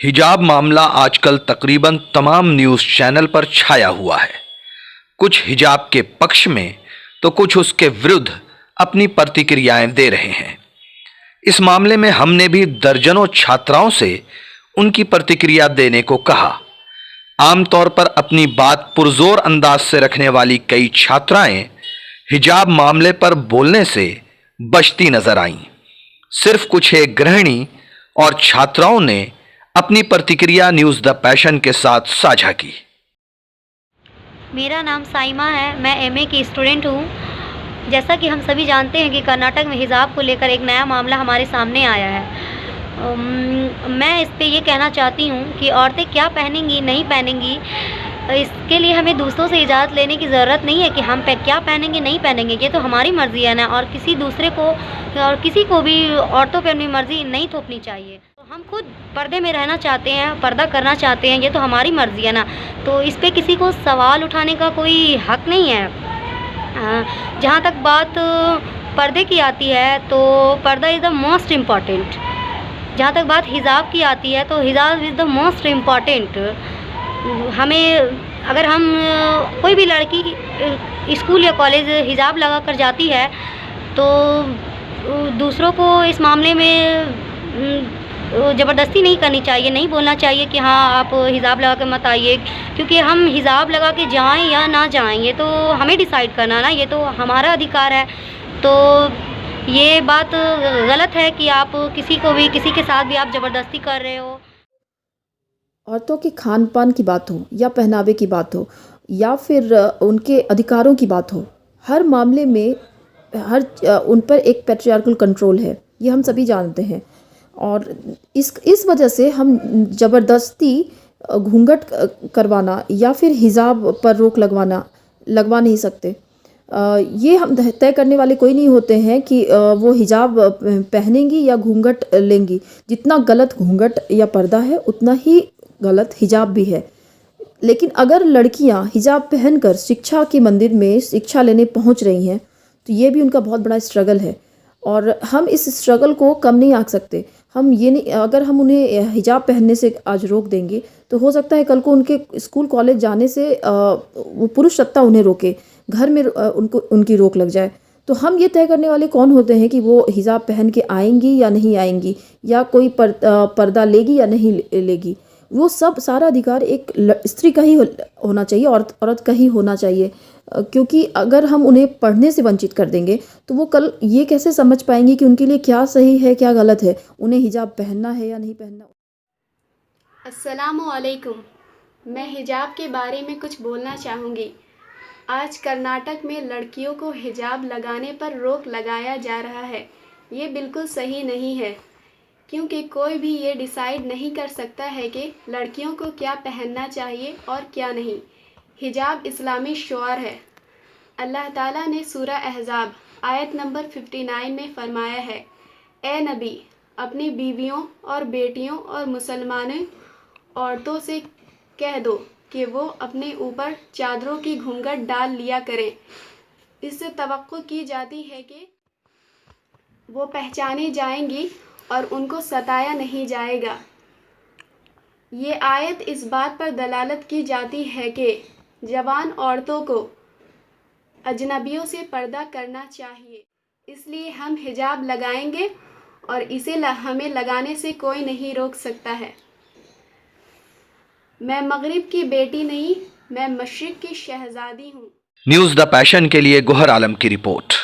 हिजाब मामला आजकल तकरीबन तमाम न्यूज़ चैनल पर छाया हुआ है। कुछ हिजाब के पक्ष में तो कुछ उसके विरुद्ध अपनी प्रतिक्रियाएं दे रहे हैं। इस मामले में हमने भी दर्जनों छात्राओं से उनकी प्रतिक्रिया देने को कहा। आमतौर पर अपनी बात पुरजोर अंदाज से रखने वाली कई छात्राएं हिजाब मामले पर बोलने से बचती नजर आईं। सिर्फ कुछ एक गृहिणी और छात्राओं ने अपनी प्रतिक्रिया न्यूज़ द पैशन के साथ साझा की। मेरा नाम साइमा है। मैं एमए की स्टूडेंट हूँ। जैसा कि हम सभी जानते हैं कि कर्नाटक में हिजाब को लेकर एक नया मामला हमारे सामने आया है। मैं इस पे ये कहना चाहती हूँ कि औरतें क्या पहनेंगी नहीं पहनेंगी, इसके लिए हमें दूसरों से इजाज़त लेने की ज़रूरत नहीं है कि हम क्या पहनेंगे नहीं पहनेंगे। ये तो हमारी मर्ज़ी है ना, और किसी दूसरे को और किसी को भी औरतों पे अपनी मर्ज़ी नहीं थोपनी चाहिए। तो हम खुद पर्दे में रहना चाहते हैं, पर्दा करना चाहते हैं, ये तो हमारी मर्ज़ी है ना। तो इस पे किसी को सवाल उठाने का कोई हक़ नहीं है। जहाँ तक बात पर्दे की आती है तो पर्दा इज़ द मोस्ट इम्पॉर्टेंट। जहाँ तक बात हिजाब की आती है तो हिजाब इज़ द मोस्ट इम्पॉर्टेंट। हमें अगर हम कोई भी लड़की स्कूल या कॉलेज हिजाब लगा कर जाती है तो दूसरों को इस मामले में ज़बरदस्ती नहीं करनी चाहिए, नहीं बोलना चाहिए कि हाँ आप हिजाब लगा के मत आइए, क्योंकि हम हिजाब लगा के जाएं या ना जाएं ये तो हमें डिसाइड करना ना, ये तो हमारा अधिकार है। तो ये बात गलत है कि आप किसी को भी किसी के साथ भी आप ज़बरदस्ती कर रहे हो। औरतों के खान पान की बात हो या पहनावे की बात हो या फिर उनके अधिकारों की बात हो, हर मामले में उन पर एक पैट्रियार्कल कंट्रोल है, ये हम सभी जानते हैं। और इस वजह से हम ज़बरदस्ती घूंघट करवाना या फिर हिजाब पर रोक लगवा नहीं सकते। ये हम तय करने वाले कोई नहीं होते हैं कि वो हिजाब पहनेंगी या घूंघट लेंगी। जितना गलत घूंघट या पर्दा है उतना ही गलत हिजाब भी है। लेकिन अगर लड़कियां हिजाब पहनकर शिक्षा के मंदिर में शिक्षा लेने पहुंच रही हैं तो ये भी उनका बहुत बड़ा स्ट्रगल है और हम इस स्ट्रगल को कम नहीं आंक सकते। हम ये नहीं, अगर हम उन्हें हिजाब पहनने से आज रोक देंगे तो हो सकता है कल को उनके स्कूल कॉलेज जाने से वो पुरुष सत्ता उन्हें रोके, घर में उनकी रोक लग जाए। तो हम ये तय करने वाले कौन होते हैं कि वो हिजाब पहन के आएंगी या नहीं आएंगी, या कोई पर्दा लेगी या नहीं लेगी। वो सब सारा अधिकार एक स्त्री का ही होना चाहिए, औरत का ही होना चाहिए। क्योंकि अगर हम उन्हें पढ़ने से वंचित कर देंगे तो वो कल ये कैसे समझ पाएंगी कि उनके लिए क्या सही है क्या गलत है, उन्हें हिजाब पहनना है या नहीं पहनना। अस्सलामु अलैकुम। मैं हिजाब के बारे में कुछ बोलना चाहूँगी। आज कर्नाटक में लड़कियों को हिजाब लगाने पर रोक लगाया जा रहा है। ये बिल्कुल सही नहीं है, क्योंकि कोई भी ये डिसाइड नहीं कर सकता है कि लड़कियों को क्या पहनना चाहिए और क्या नहीं। हिजाब इस्लामी शुआर है। अल्लाह ताला ने सूरा अहज़ाब आयत नंबर 59 में फरमाया है, ए नबी अपनी बीवियों और बेटियों और मुसलमान औरतों से कह दो कि वो अपने ऊपर चादरों की घूंघट डाल लिया करें। इससे तवक्को की जाती है कि वो पहचानी जाएंगी और उनको सताया नहीं जाएगा। ये आयत इस बात पर दलालत की जाती है कि जवान औरतों को अजनबियों से पर्दा करना चाहिए। इसलिए हम हिजाब लगाएंगे और इसे हमें लगाने से कोई नहीं रोक सकता है। मैं मगरिब की बेटी नहीं, मैं मशरिक की शहजादी हूँ। न्यूज़ द पैशन के लिए गोहर आलम की रिपोर्ट।